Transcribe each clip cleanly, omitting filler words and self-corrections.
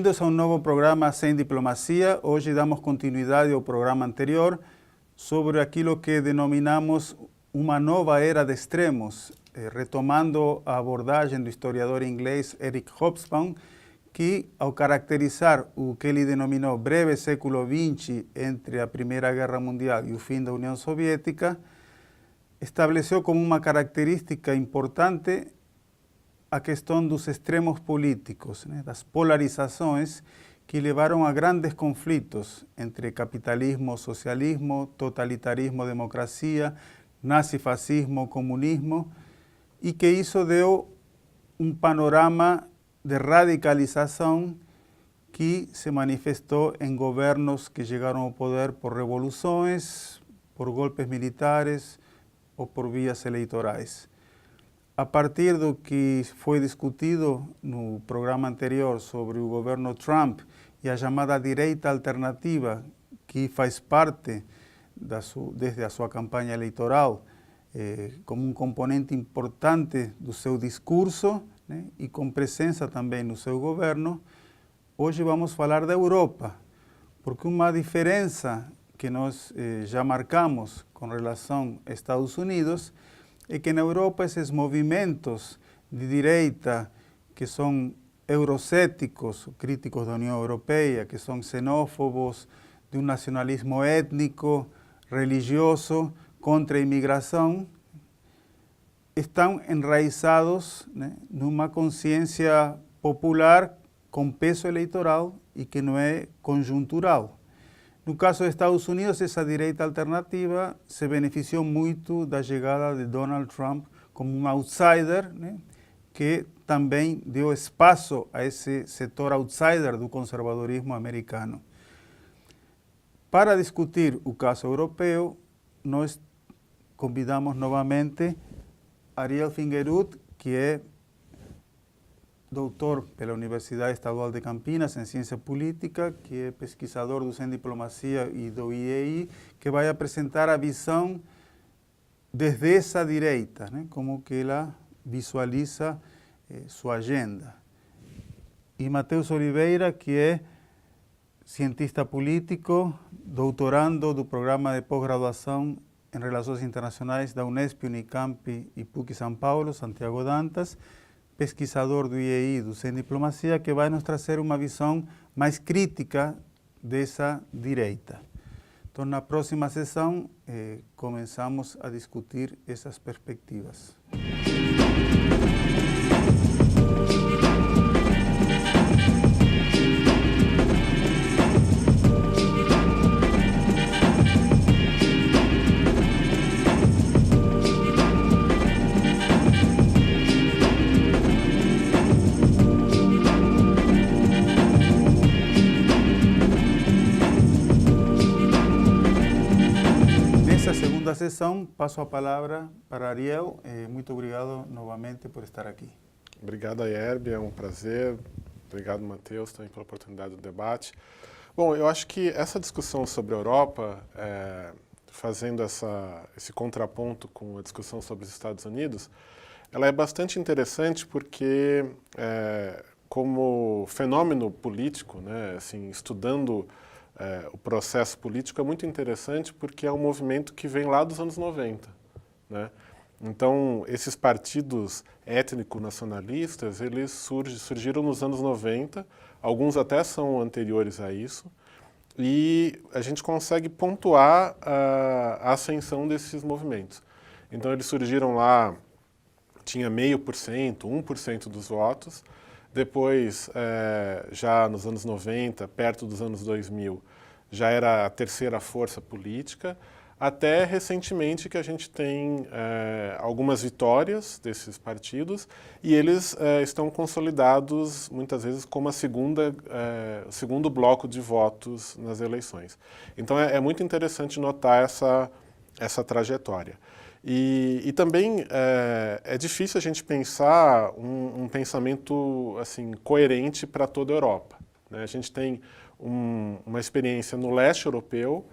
Bem-vindos a um novo programa Sem Diplomacia. Hoje damos continuidade ao programa anterior sobre aquilo que denominamos uma nova era de extremos, retomando a abordagem do historiador inglês Eric Hobsbawm, que, ao caracterizar o que ele denominou breve século XX entre a Primeira Guerra Mundial e o fim da União Soviética, estabeleceu como uma característica importante a questão dos extremos políticos, das polarizações que levaram a grandes conflitos entre capitalismo, socialismo, totalitarismo, democracia, nazifascismo, comunismo, e que isso deu um panorama de radicalização que se manifestou em governos que chegaram ao poder por revoluções, por golpes militares ou por vias eleitorais. A partir do que foi discutido no programa anterior sobre o governo Trump e a chamada direita alternativa, que faz parte desde a sua campanha eleitoral, como um componente importante do seu discurso, e com presença também no seu governo, hoje vamos falar da Europa, porque uma diferença que nós já marcamos com relação aos Estados Unidos é que na Europa esses movimentos de direita que são eurocéticos, críticos da União Europeia, que são xenófobos, de um nacionalismo étnico, religioso, contra a imigração, estão enraizados numa consciência popular com peso eleitoral e que não é conjuntural. No caso dos Estados Unidos, essa direita alternativa se beneficiou muito da chegada de Donald Trump como um outsider, que também deu espaço a esse setor outsider do conservadorismo americano. Para discutir o caso europeu, nós convidamos novamente Ariel Fingerud, que é doutor pela Universidade Estadual de Campinas em Ciência Política, que é pesquisador do Sem Diplomacia e do IEI, que vai apresentar a visão desde essa direita, como que ela visualiza sua agenda. E Matheus Oliveira, que é cientista político, doutorando do programa de pós-graduação em Relações Internacionais da Unesp, Unicamp e PUC São Paulo, Santiago Dantas, pesquisador do IEI, do Sem Diplomacia, que vai nos trazer uma visão mais crítica dessa direita. Então, na próxima sessão, começamos a discutir essas perspectivas. Sessão, passo a palavra para Ariel. Muito obrigado novamente por estar aqui. Obrigado, Ayerbe, é um prazer. Obrigado, Matheus, também pela oportunidade do debate. Bom, eu acho que essa discussão sobre a Europa, fazendo esse contraponto com a discussão sobre os Estados Unidos, ela é bastante interessante porque, como fenômeno político, assim, estudando o processo político é muito interessante porque é um movimento que vem lá dos anos 90. Então, esses partidos étnico-nacionalistas, eles surgiram nos anos 90, alguns até são anteriores a isso, e a gente consegue pontuar a ascensão desses movimentos. Então, eles surgiram lá, tinha 0,5%, 1% dos votos. Depois, já nos anos 90, perto dos anos 2000, já era a terceira força política, até recentemente que a gente tem algumas vitórias desses partidos e eles estão consolidados, muitas vezes, como o segundo bloco de votos nas eleições. Então, é muito interessante notar essa trajetória. E também é difícil a gente pensar um pensamento assim, coerente para toda a Europa. A gente tem uma experiência no leste europeu,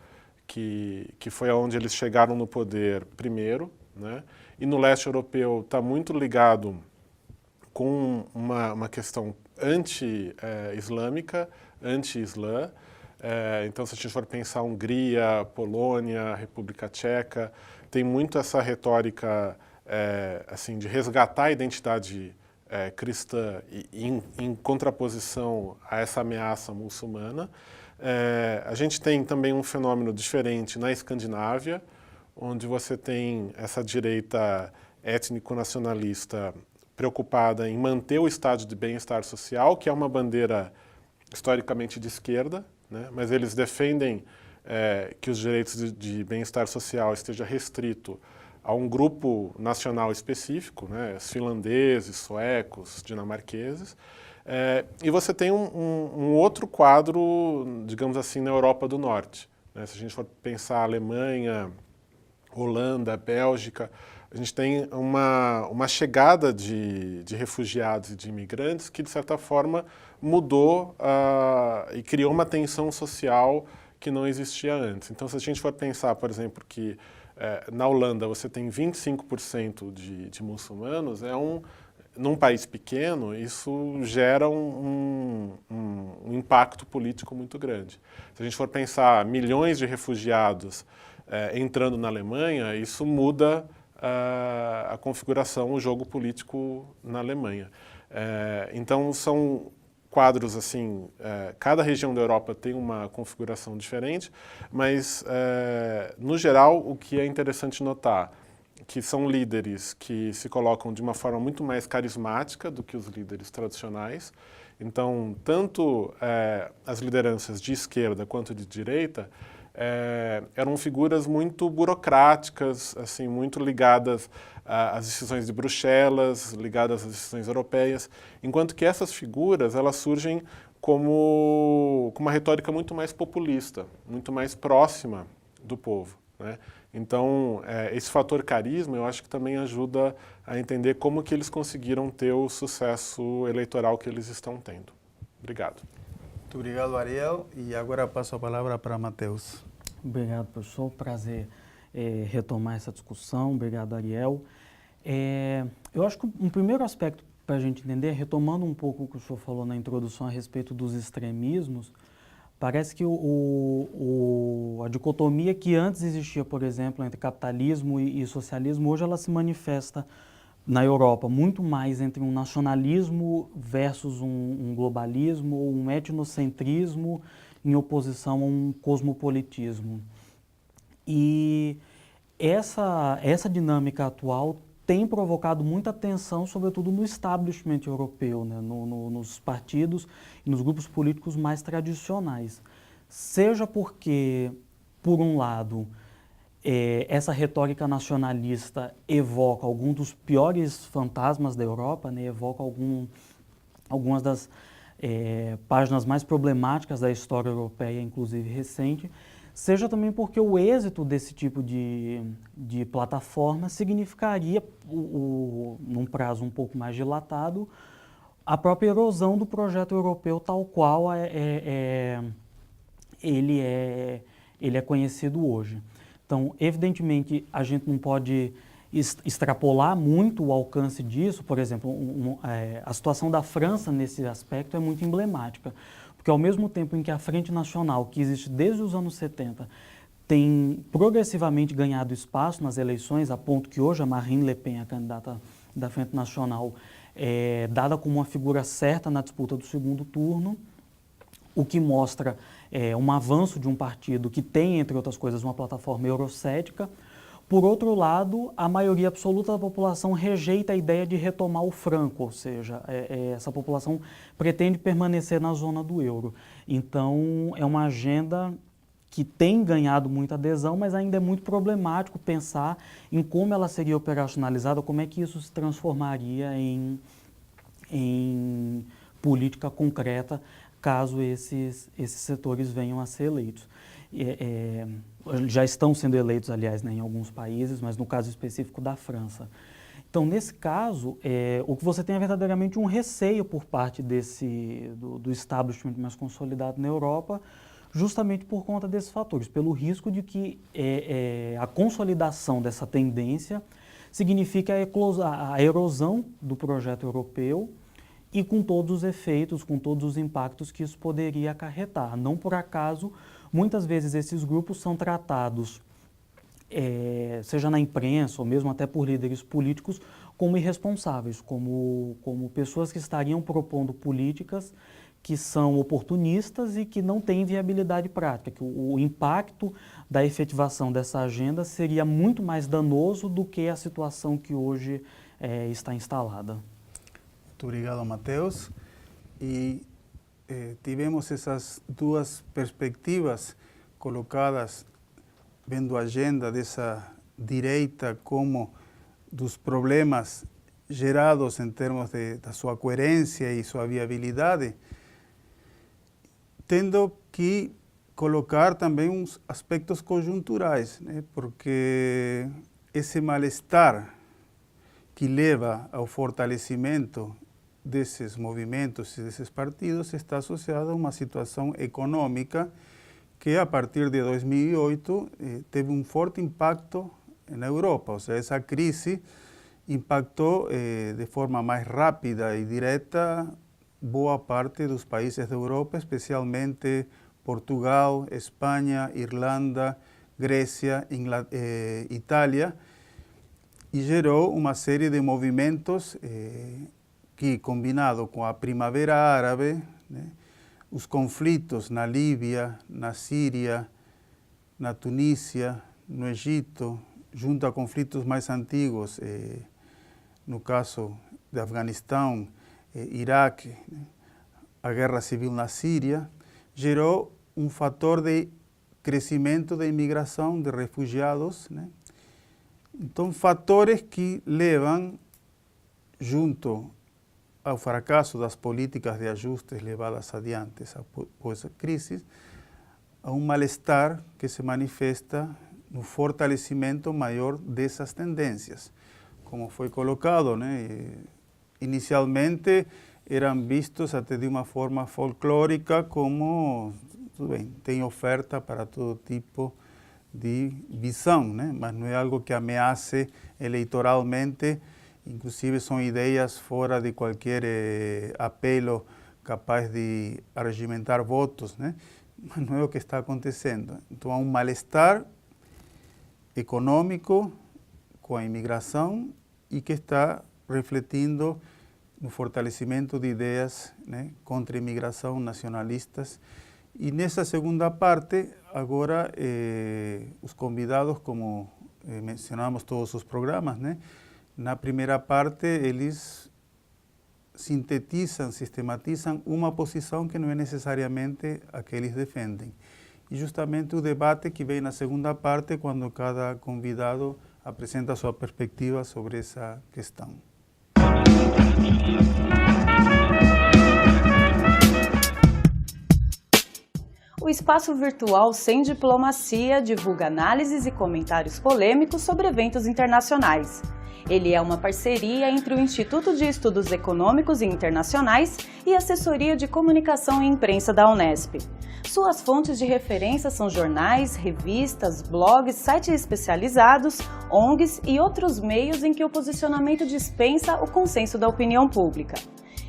que foi onde eles chegaram no poder primeiro, e no leste europeu está muito ligado com uma questão anti-islâmica, anti-islã. Então, se a gente for pensar Hungria, Polônia, República Tcheca, tem muito essa retórica assim, de resgatar a identidade cristã em contraposição a essa ameaça muçulmana. A gente tem também um fenômeno diferente na Escandinávia, onde você tem essa direita étnico-nacionalista preocupada em manter o estado de bem-estar social, que é uma bandeira historicamente de esquerda, né? Mas eles defendem que os direitos de bem-estar social esteja restrito a um grupo nacional específico, né? Os finlandeses, suecos, dinamarqueses. E você tem um outro quadro, digamos assim, na Europa do Norte, né? Se a gente for pensar Alemanha, Holanda, Bélgica, a gente tem uma chegada de refugiados e de imigrantes que, de certa forma, mudou e criou uma tensão social que não existia antes. Então, se a gente for pensar, por exemplo, que na Holanda você tem 25% de muçulmanos, num país pequeno, isso gera um impacto político muito grande. Se a gente for pensar milhões de refugiados entrando na Alemanha, isso muda a configuração, o jogo político na Alemanha. Então, são quadros assim, cada região da Europa tem uma configuração diferente, mas, no geral, o que é interessante notar que são líderes que se colocam de uma forma muito mais carismática do que os líderes tradicionais. Então, tanto as lideranças de esquerda quanto de direita eram figuras muito burocráticas, assim, muito ligadas às decisões de Bruxelas, ligadas às decisões europeias, enquanto que essas figuras elas surgem como uma retórica muito mais populista, muito mais próxima do povo, né? Então, esse fator carisma, eu acho que também ajuda a entender como que eles conseguiram ter o sucesso eleitoral que eles estão tendo. Obrigado. Muito obrigado, Ariel. E agora passo a palavra para Matheus. Obrigado, professor. Prazer retomar essa discussão. Obrigado, Ariel. Eu acho que um primeiro aspecto para a gente entender, retomando um pouco o que o senhor falou na introdução a respeito dos extremismos, parece que a dicotomia que antes existia, por exemplo, entre capitalismo e socialismo, hoje ela se manifesta na Europa muito mais entre um nacionalismo versus um globalismo, ou um etnocentrismo em oposição a um cosmopolitismo. E essa dinâmica atual tem provocado muita tensão, sobretudo no establishment europeu, né? Nos partidos e nos grupos políticos mais tradicionais. Seja porque, por um lado, essa retórica nacionalista evoca alguns dos piores fantasmas da Europa, né? Evoca algumas das páginas mais problemáticas da história europeia, inclusive recente, seja também porque o êxito desse tipo de plataforma significaria, num prazo um pouco mais dilatado, a própria erosão do projeto europeu tal qual ele é conhecido hoje. Então, evidentemente, a gente não pode extrapolar muito o alcance disso. Por exemplo, a situação da França nesse aspecto é muito emblemática, porque ao mesmo tempo em que a Frente Nacional, que existe desde os anos 70, tem progressivamente ganhado espaço nas eleições, a ponto que hoje a Marine Le Pen, a candidata da Frente Nacional, é dada como uma figura certa na disputa do segundo turno, o que mostra um avanço de um partido que tem, entre outras coisas, uma plataforma eurocética. Por outro lado, a maioria absoluta da população rejeita a ideia de retomar o franco, ou seja, essa população pretende permanecer na zona do euro. Então, é uma agenda que tem ganhado muita adesão, mas ainda é muito problemático pensar em como ela seria operacionalizada, como é que isso se transformaria em política concreta, caso esses setores venham a ser eleitos. Já estão sendo eleitos, aliás, né, em alguns países, mas no caso específico da França. Então, nesse caso, o que você tem é verdadeiramente um receio por parte do establishment mais consolidado na Europa, justamente por conta desses fatores, pelo risco de que a consolidação dessa tendência significa a erosão do projeto europeu e com todos os efeitos, com todos os impactos que isso poderia acarretar. Não por acaso, muitas vezes esses grupos são tratados, seja na imprensa ou mesmo até por líderes políticos, como irresponsáveis, como pessoas que estariam propondo políticas que são oportunistas e que não têm viabilidade prática, que o impacto da efetivação dessa agenda seria muito mais danoso do que a situação que hoje está instalada. Muito obrigado, Mateus. E tivemos essas duas perspectivas colocadas, vendo a agenda dessa direita como dos problemas gerados em termos da sua coerência e sua viabilidade, tendo que colocar também uns aspectos conjunturais, né? Porque esse mal-estar que leva ao fortalecimento desses movimentos e desses partidos está associado a uma situação econômica que, a partir de 2008, teve um forte impacto na Europa. Ou seja, essa crise impactou de forma mais rápida e direta boa parte dos países da Europa, especialmente Portugal, Espanha, Irlanda, Grécia, Itália, e gerou uma série de movimentos que, combinado com a Primavera Árabe, né, os conflitos na Líbia, na Síria, na Tunísia, no Egito, junto a conflitos mais antigos, no caso de Afeganistão, Iraque, né, a guerra civil na Síria, gerou um fator de crescimento da imigração de refugiados, né? Então, fatores que levam, junto ao fracasso das políticas de ajustes levadas adiante após a crise, a um mal-estar que se manifesta no fortalecimento maior dessas tendências. Como foi colocado, né? Inicialmente eram vistos até de uma forma folclórica como, tudo bem, tem oferta para todo tipo de visão, né? Mas não é algo que ameace eleitoralmente, inclusive são ideias fora de qualquer apelo capaz de arregimentar votos, né? Mas não é o que está acontecendo. Então há um mal-estar econômico com a imigração e que está refletindo no fortalecimento de ideias, né, contra a imigração, nacionalistas. E nessa segunda parte, agora, os convidados, como mencionamos todos os programas, né, na primeira parte eles sintetizam, sistematizam uma posição que não é necessariamente a que eles defendem. E justamente o debate que vem na segunda parte, quando cada convidado apresenta sua perspectiva sobre essa questão. O espaço virtual Sem Diplomacia divulga análises e comentários polêmicos sobre eventos internacionais. Ele é uma parceria entre o Instituto de Estudos Econômicos e Internacionais e a Assessoria de Comunicação e Imprensa da Unesp. Suas fontes de referência são jornais, revistas, blogs, sites especializados, ONGs e outros meios em que o posicionamento dispensa o consenso da opinião pública.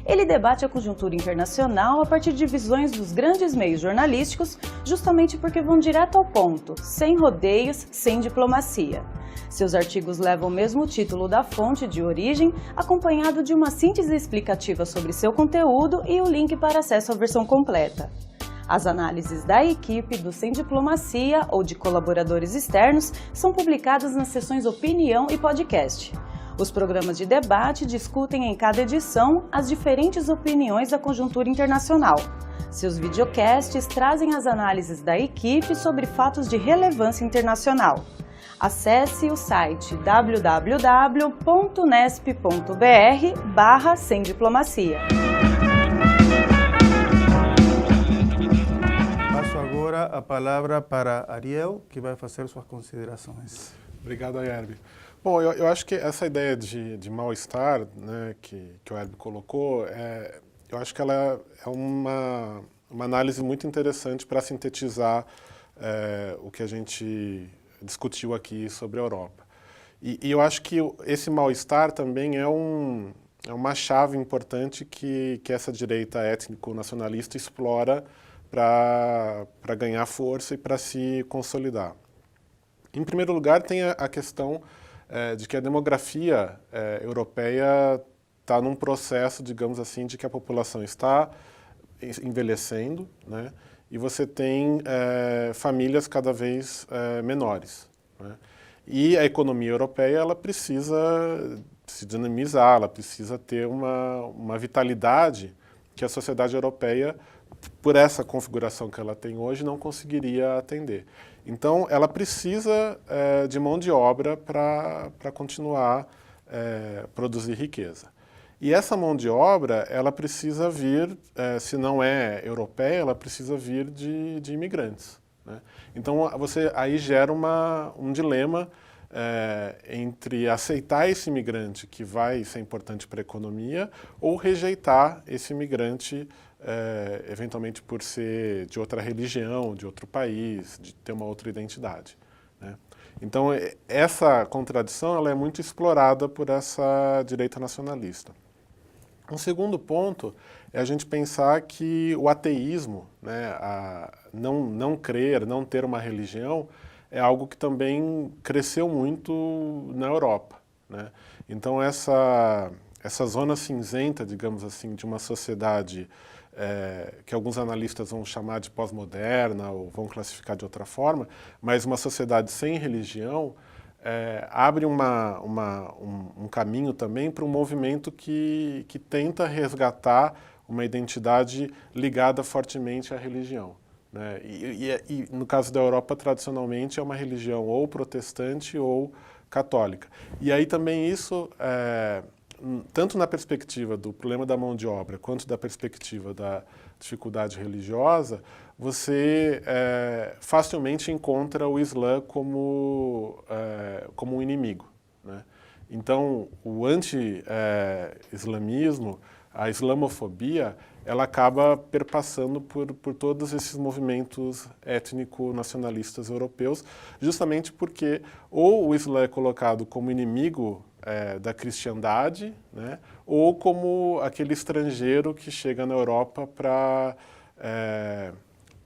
Ele debate a conjuntura internacional a partir de visões dos grandes meios jornalísticos, justamente porque vão direto ao ponto, sem rodeios, sem diplomacia. Seus artigos levam o mesmo título da fonte de origem, acompanhado de uma síntese explicativa sobre seu conteúdo e o link para acesso à versão completa. As análises da equipe do Sem Diplomacia ou de colaboradores externos são publicadas nas seções Opinião e Podcast. Os programas de debate discutem em cada edição as diferentes opiniões da conjuntura internacional. Seus videocasts trazem as análises da equipe sobre fatos de relevância internacional. Acesse o site www.unesp.br/semdiplomacia. Passo agora a palavra para Ariel, que vai fazer suas considerações. Obrigado, Ayerbe. Bom, eu acho que essa ideia de mal-estar, né, que o Ayerbe colocou, eu acho que ela é uma análise muito interessante para sintetizar o que a gente discutiu aqui sobre a Europa. E eu acho que esse mal-estar também é um uma chave importante que essa direita étnico-nacionalista explora para ganhar força e para se consolidar. Em primeiro lugar, tem a questão de que a demografia europeia está num processo, digamos assim, de que a população está envelhecendo, né? E você tem famílias cada vez menores, né? E a economia europeia ela precisa se dinamizar, ela precisa ter uma vitalidade que a sociedade europeia, por essa configuração que ela tem hoje, não conseguiria atender. Então, ela precisa de mão de obra para continuar produzir riqueza. E essa mão de obra, ela precisa vir, se não é europeia, ela precisa vir de imigrantes, né? Então, você aí gera um dilema entre aceitar esse imigrante que vai ser importante para a economia ou rejeitar esse imigrante eventualmente por ser de outra religião, de outro país, de ter uma outra identidade, né? Então, essa contradição ela é muito explorada por essa direita nacionalista. Um segundo ponto é a gente pensar que o ateísmo, né, não crer, não ter uma religião, é algo que também cresceu muito na Europa, né? Então, essa zona cinzenta, digamos assim, de uma sociedade que alguns analistas vão chamar de pós-moderna ou vão classificar de outra forma, mas uma sociedade sem religião abre um caminho também para um movimento que tenta resgatar uma identidade ligada fortemente à religião, né? E no caso da Europa, tradicionalmente, é uma religião ou protestante ou católica. E aí também isso, tanto na perspectiva do problema da mão de obra, quanto da perspectiva da dificuldade religiosa, você facilmente encontra o Islã como um inimigo, né? Então, o anti-islamismo, a islamofobia, ela acaba perpassando por todos esses movimentos étnico-nacionalistas europeus, justamente porque ou o Islã é colocado como inimigo da cristandade, né, ou como aquele estrangeiro que chega na Europa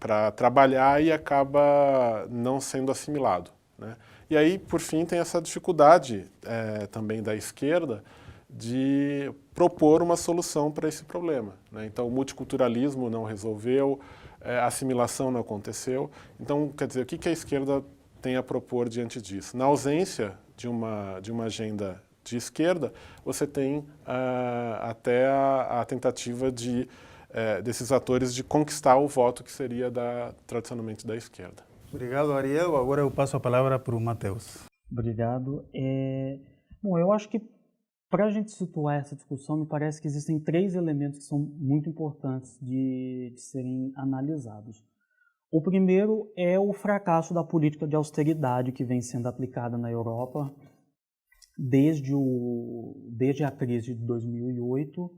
para trabalhar e acaba não sendo assimilado, né? E aí, por fim, tem essa dificuldade também da esquerda de propor uma solução para esse problema, né? Então, o multiculturalismo não resolveu, a assimilação não aconteceu. Então, quer dizer, o que a esquerda tem a propor diante disso? Na ausência de uma agenda de esquerda, você tem até a tentativa desses atores de conquistar o voto que seria tradicionalmente da esquerda. Obrigado, Ariel. Agora eu passo a palavra para o Matheus. Obrigado. Bom, eu acho que para a gente situar essa discussão, me parece que existem 3 elementos que são muito importantes de serem analisados. O primeiro é o fracasso da política de austeridade que vem sendo aplicada na Europa desde a crise de 2008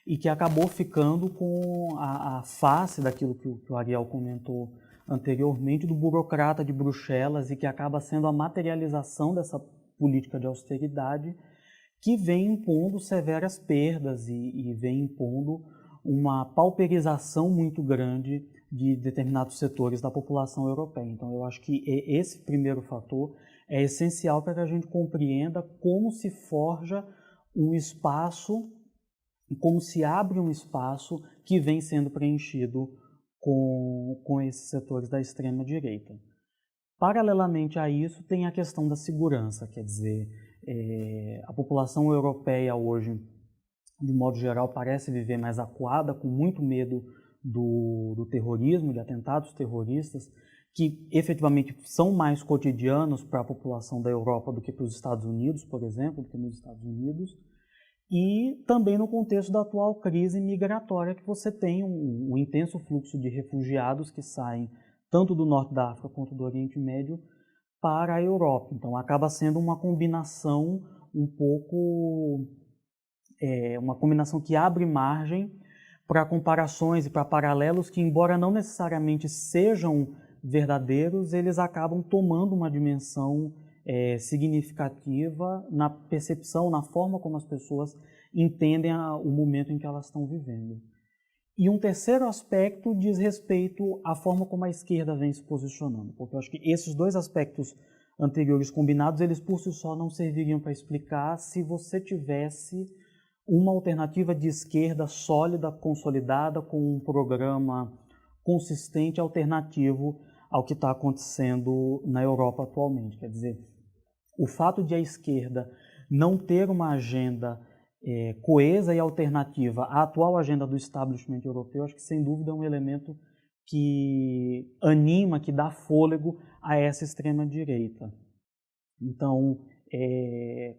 e que acabou ficando com a face daquilo que o Ariel comentou anteriormente, do burocrata de Bruxelas, e que acaba sendo a materialização dessa política de austeridade que vem impondo severas perdas e vem impondo uma pauperização muito grande de determinados setores da população europeia. Então, eu acho que esse primeiro fator é essencial para que a gente compreenda como se forja um espaço, como se abre um espaço que vem sendo preenchido com esses setores da extrema-direita. Paralelamente a isso, tem a questão da segurança, quer dizer, a população europeia hoje, de modo geral, parece viver mais acuada, com muito medo do terrorismo, de atentados terroristas, que efetivamente são mais cotidianos para a população da Europa do que para os Estados Unidos, por exemplo, do que nos Estados Unidos, e também no contexto da atual crise migratória, que você tem um intenso fluxo de refugiados que saem tanto do norte da África quanto do Oriente Médio para a Europa. Então, acaba sendo uma combinação uma combinação que abre margem para comparações e para paralelos que, embora não necessariamente sejam verdadeiros, eles acabam tomando uma dimensão significativa na percepção, na forma como as pessoas entendem o momento em que elas estão vivendo. E um terceiro aspecto diz respeito à forma como a esquerda vem se posicionando, porque eu acho que esses dois aspectos anteriores combinados, eles por si só não serviriam para explicar se você tivesse uma alternativa de esquerda sólida, consolidada, com um programa consistente, alternativo ao que está acontecendo na Europa atualmente. Quer dizer, o fato de a esquerda não ter uma agenda coesa e alternativa à atual agenda do establishment europeu, acho que sem dúvida é um elemento que anima, que dá fôlego a essa extrema-direita. Então,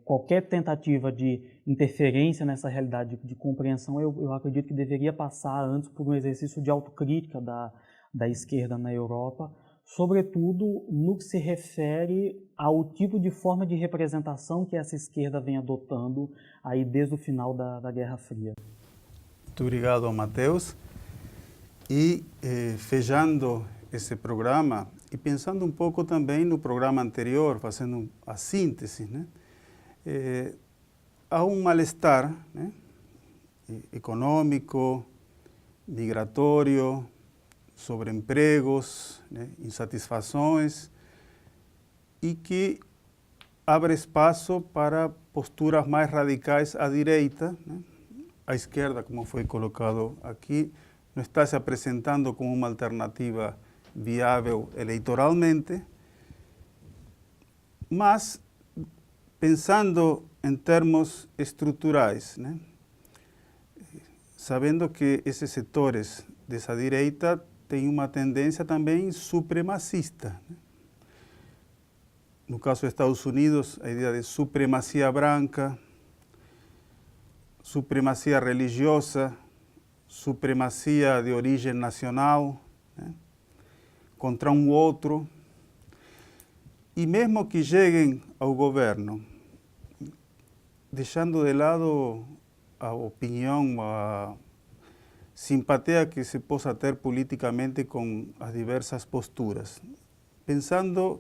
qualquer tentativa de interferência nessa realidade de compreensão, eu acredito que deveria passar antes por um exercício de autocrítica da esquerda na Europa, sobretudo no que se refere ao tipo de forma de representação que essa esquerda vem adotando aí desde o final da Guerra Fria. Muito obrigado, Matheus. E fechando esse programa e pensando um pouco também no programa anterior, fazendo a síntese, né? Há um mal-estar, né? Econômico, migratório, sobre empregos, né? Insatisfações, e que abre espaço para posturas mais radicais à direita, né? A esquerda, como foi colocado aqui, não está se apresentando como uma alternativa viável eleitoralmente, mas pensando em termos estruturais, né? Sabendo que esses setores dessa direita têm uma tendência também supremacista, né? No caso dos Estados Unidos, a ideia de supremacia branca, supremacia religiosa, supremacia de origem nacional, né? Contra um outro. E mesmo que cheguem ao governo, deixando de lado a opinião, a simpatia que se possa ter politicamente com as diversas posturas, pensando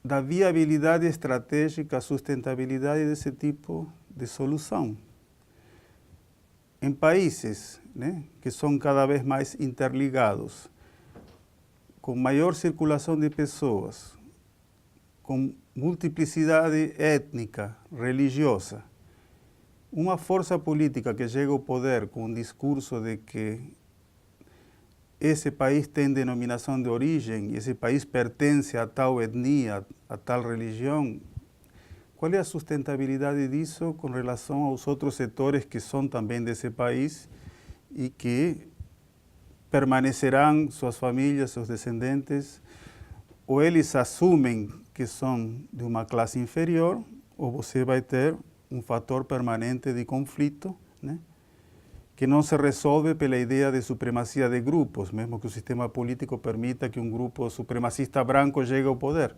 da viabilidade estratégica, a sustentabilidade desse tipo de solução. Em países, né, que são cada vez mais interligados, com maior circulação de pessoas, com multiplicidade étnica, religiosa, uma força política que chega ao poder com um discurso de que esse país tem denominação de origem, esse país pertence a tal etnia, a tal religião, qual é a sustentabilidade disso com relação aos outros setores que são também desse país e que permanecerão, suas famílias, seus descendentes, ou eles assumem que são de uma classe inferior, ou você vai ter um fator permanente de conflito, né? Que não se resolve pela ideia de supremacia de grupos, mesmo que o sistema político permita que um grupo supremacista branco chegue ao poder.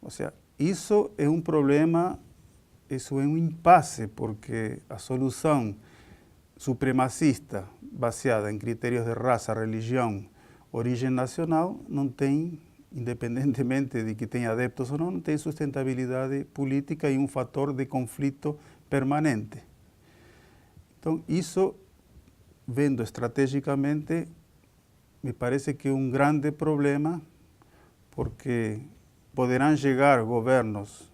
Ou seja, isso é um problema, isso é um impasse, porque a solução supremacista baseada em critérios de raça, religião, origem nacional, não tem, independentemente de que tenha adeptos ou não tem sustentabilidade política e um fator de conflito permanente. Então, isso, vendo estrategicamente, me parece que é um grande problema, porque poderão chegar governos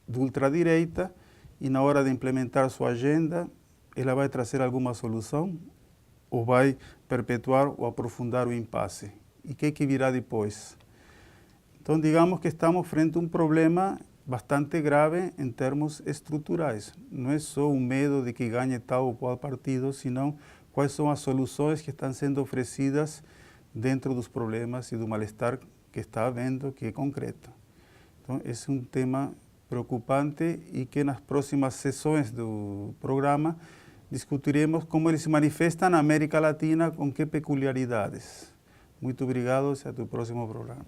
de ultradireita e na hora de implementar sua agenda, ela vai trazer alguma solução ou vai perpetuar ou aprofundar o impasse? E o que virá depois? Então, digamos que estamos frente a um problema bastante grave em termos estruturais. Não é só o medo de que ganhe tal ou qual partido, senão quais são as soluções que estão sendo oferecidas dentro dos problemas e do mal-estar que está havendo, que é concreto. Então, esse é um tema preocupante e que nas próximas sessões do programa discutiremos como ele se manifesta na América Latina, com que peculiaridades. Muito obrigado e até o próximo programa.